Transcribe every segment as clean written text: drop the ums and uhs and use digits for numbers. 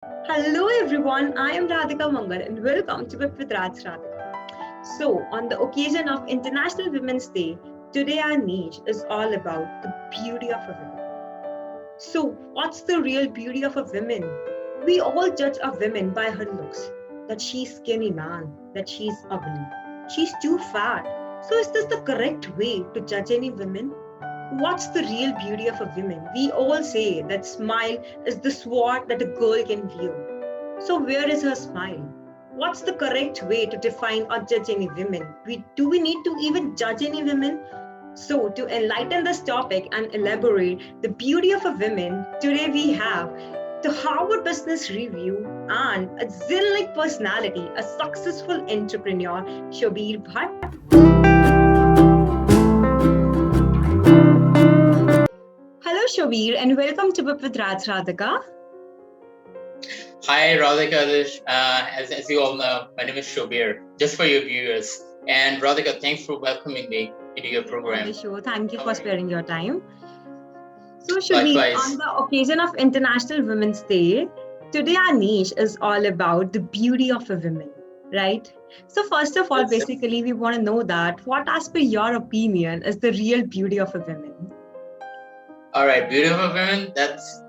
Hello everyone, I am Radhika Mangal and welcome to with radssRadhika. So, on the occasion of International Women's Day, today our niche is all about the beauty of a woman. So, what's the real beauty of a woman? We all judge a woman by her looks. That she's skinny man, that she's ugly, she's too fat. So, is this the correct way to judge any woman? What's the real beauty of a woman? We all say that smile is the sword that a girl can wield. So where is her smile? What's the correct way to define or judge any women? Do we need to even judge any women? So to enlighten this topic and elaborate the beauty of a woman, today we have the Harvard Business Review and a zen-like personality, a successful entrepreneur, Soubir Bhatt. Hello, Soubir, and welcome to Whip with radssRadhika. Hi, Radhika. As you all know, my name is Soubir, just for your viewers. And Radhika, thanks for welcoming me into your program. On the show. Thank you for sparing your time. So, Soubir, on the occasion of International Women's Day, today our niche is all about the beauty of a woman, right? So, first of all, basically, we want to know that what, as per your opinion, is the real beauty of a woman? All right, beauty of a woman, that's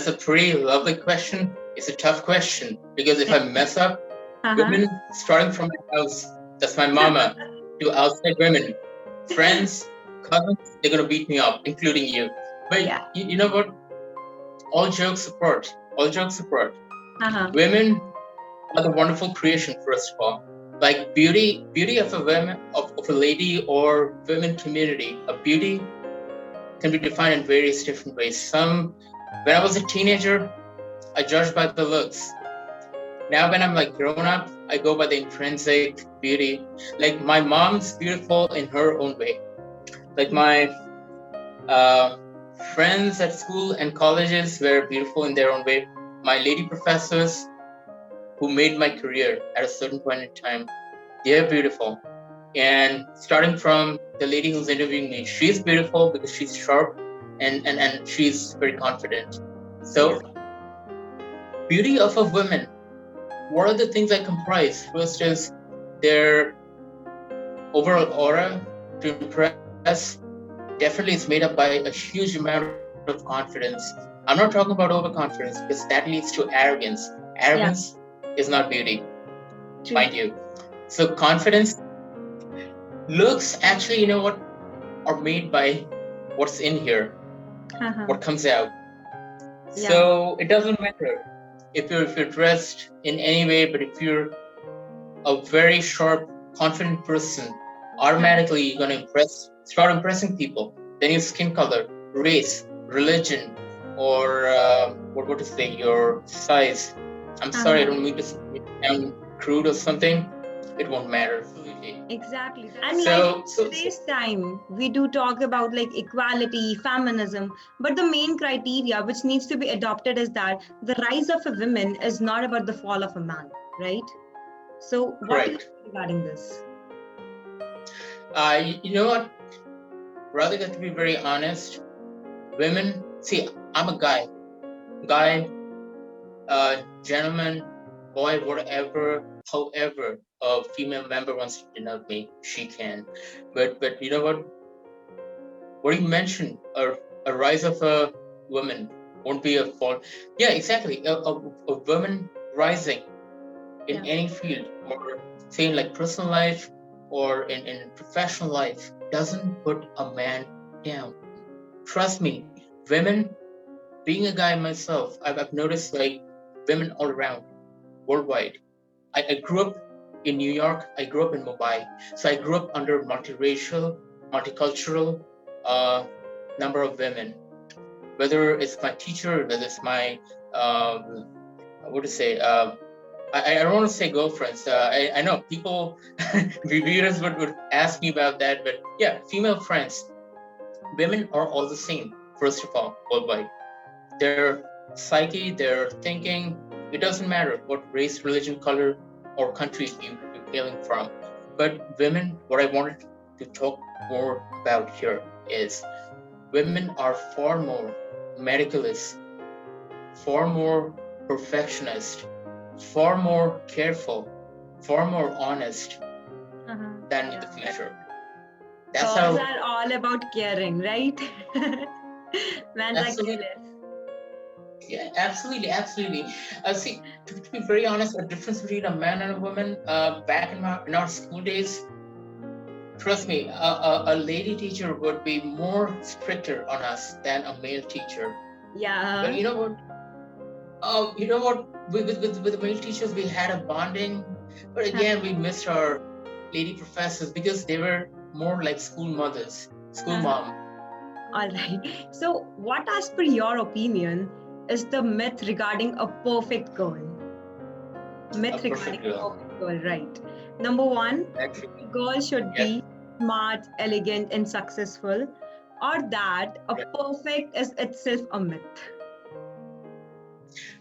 a pretty lovely question. It's a tough question because if I mess up, women starting from my house, that's my mama, to outside women, friends, cousins, they're going to beat me up, including you. But you know what? All jokes apart. Women are the wonderful creation, first of all. Like beauty of a woman, of a lady or women community, a beauty can be defined in various different ways. When I was a teenager, I judged by the looks. Now when I'm like grown up, I go by the intrinsic beauty. Like my mom's beautiful in her own way. Like my friends at school and colleges were beautiful in their own way. My lady professors who made my career at a certain point in time, they're beautiful. And starting from the lady who's interviewing me, she's beautiful because she's sharp and she's very confident. So, beauty of a woman, what are the things I comprise? First is their overall aura to impress. Definitely it's made up by a huge amount of confidence. I'm not talking about overconfidence because that leads to arrogance. Arrogance is not beauty, mind you. So confidence, looks actually, you know what, are made by what's in here, what comes out. So it doesn't matter if you're dressed in any way, but if you're a very sharp, confident person, automatically you're gonna start impressing people. Then your skin color, race, religion, or what to say, your size. I'm sorry, I don't mean to sound crude or something. It won't matter. Exactly. And like today's time, we do talk about like equality, feminism, but the main criteria which needs to be adopted is that the rise of a woman is not about the fall of a man, right? So what do you think regarding this? You know what? Rather than to be very honest, women, see, I'm a guy, gentleman, boy, whatever, however a female member wants to denote me, she can. But you know what you mentioned, a rise of a woman won't be a fall. Yeah, exactly. A woman rising in any field, or say in like personal life or in professional life, doesn't put a man down. Trust me, women, being a guy myself, I've noticed like women all around, worldwide. I grew up in New York, I grew up in Mumbai. So I grew up under multiracial, multicultural number of women. Whether it's my teacher, whether it's my, what to say, I don't want to say girlfriends. I know people, viewers would ask me about that, but yeah, female friends. Women are all the same, first of all, worldwide. Their psyche, their thinking, it doesn't matter what race, religion, color, or country you're hailing from. But women, what I wanted to talk more about here is women are far more meticulous, far more perfectionist, far more careful, far more honest than the future. That's Girls how. are all about caring, right? Men are Absolutely. careless. Yeah, absolutely, absolutely. See, to be very honest, a difference between a man and a woman back in our school days, trust me, a lady teacher would be more stricter on us than a male teacher. Yeah. But you know what? With the male teachers, we had a bonding, but again, we missed our lady professors because they were more like school mothers, school mom. All right. So, what, as per your opinion, is the myth regarding a perfect girl? Myth regarding a perfect girl, right? Number one, a girl should be smart, elegant, and successful, or that a perfect is itself a myth?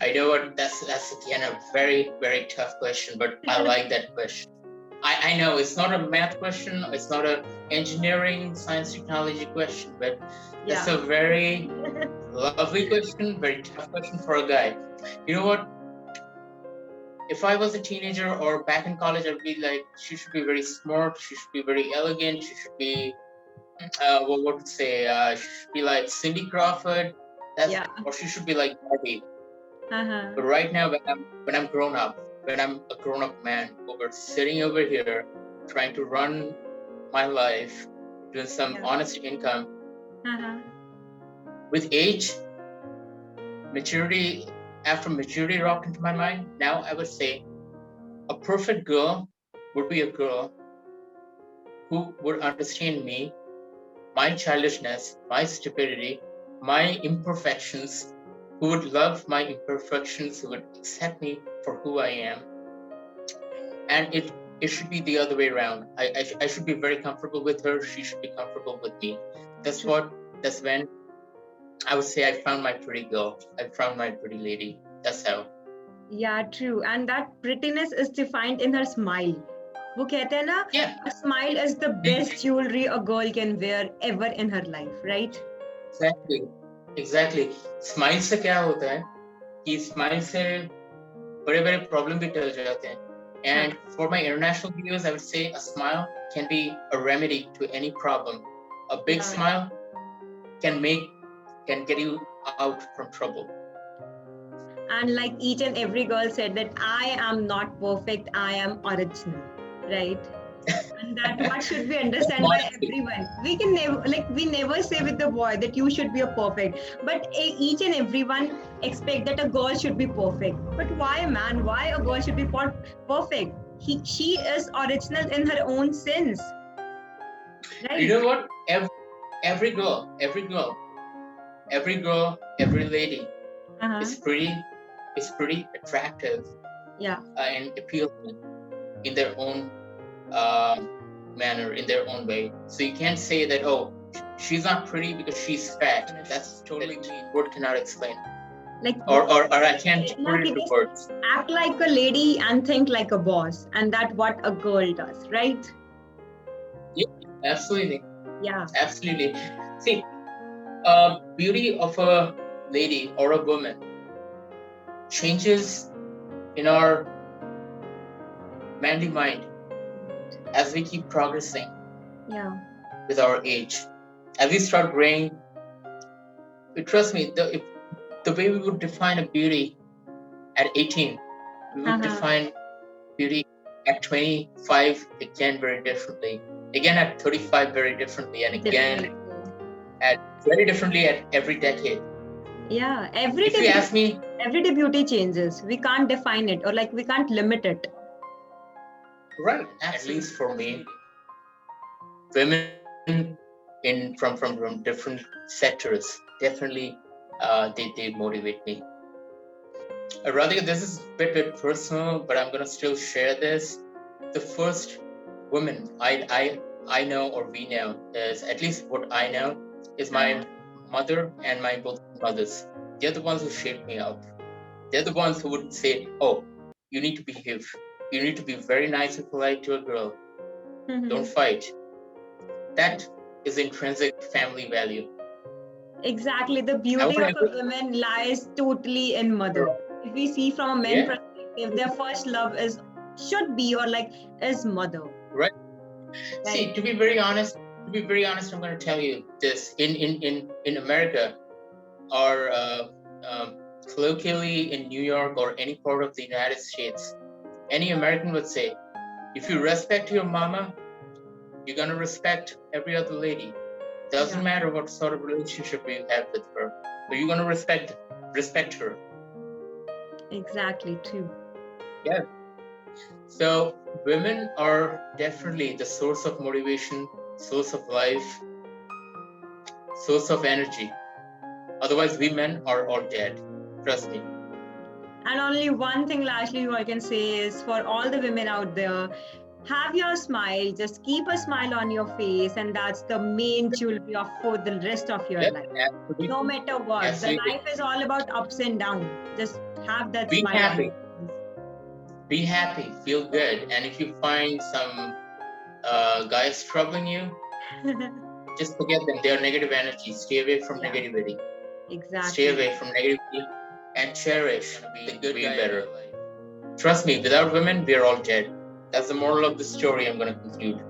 I know what that's again a very, very tough question, but I like that question. I know it's not a math question, it's not an engineering, science, technology question, but that's a very lovely question, very tough question for a guy. You know what? If I was a teenager or back in college, I'd be like, she should be very smart, she should be very elegant, she should be, what to say, she should be like Cindy Crawford, or she should be like Barbie. But right now, when I'm grown up, when I'm a grown up man, sitting over here, trying to run my life, doing some honest income, with age, maturity, after maturity rocked into my mind, now I would say a perfect girl would be a girl who would understand me, my childishness, my stupidity, my imperfections, who would love my imperfections, who would accept me for who I am. And it should be the other way around. I should be very comfortable with her. She should be comfortable with me. That's when I would say I found my pretty girl. I found my pretty lady. That's how. Yeah, true. And that prettiness is defined in her smile. वो कहते हैं ना, a smile is the best jewelry a girl can wear ever in her life, right? Exactly. Smile से क्या होता है कि smile से बड़े-बड़े problem भी टल जाते हैं. And for my international viewers, I would say a smile can be a remedy to any problem. A big smile can get you out from trouble. And like each and every girl said that I am not perfect, I am original, right? And that what should be understood by everyone. We can never say with the boy that you should be a perfect, but each and everyone expect that a girl should be perfect. But why, man? Why a girl should be perfect? She is original in her own sense, right? You know what? Every girl, every lady is pretty attractive, and appealing in their own manner, in their own way. So you can't say that, oh, she's not pretty because she's fat. That's totally word cannot explain. Or I can't put it into words. Act like a lady and think like a boss, and that's what a girl does, right? Yeah, absolutely. Yeah. Absolutely. See, beauty of a lady or a woman changes in our manly mind as we keep progressing with our age. As we start growing, trust me, the way we would define a beauty at 18, we would define beauty at 25 again very differently, again at 35 very differently, and again very differently at every decade. Yeah, every day. If you ask me, every day beauty changes. We can't define it, or like we can't limit it. Right. At least for me, women from different sectors definitely they motivate me. Radhika, this is a bit personal, but I'm gonna still share this. The first woman I know or we know is, at least what I know, is my mother and my both mothers. They're the ones who shaped me up. They're the ones who would say, oh, you need to behave. You need to be very nice and polite to a girl. Don't fight. That is intrinsic family value. Exactly. The I beauty want of a every, woman lies totally in mother. If we see from a man yeah, perspective, their first love is should be or like is mother, right. right? See, to be very honest, I'm going to tell you this. In America, or colloquially in New York or any part of the United States, any American would say, if you respect your mama, you're gonna respect every other lady. Yeah, Doesn't matter what sort of relationship you have with her, but you're gonna respect her. exactly. True. Yeah. So women are definitely the source of motivation, source of life, source of energy. Otherwise, we men are all dead. Trust me. And only one thing, lastly, I can say is for all the women out there, have your smile. Just keep a smile on your face, and that's the main jewelry of for the rest of your Yep, life. No absolutely, matter what, the absolutely. life is all about ups and downs. Just have that Be smile on happy, your be happy, feel good, and if you find some guys troubling you, face. just forget them. They are negative energy. Stay away from Yeah, negativity. Stay exactly. away from negativity and cherish the good way better. Trust me, without women, we are all dead. That's the moral of the story I'm going to conclude.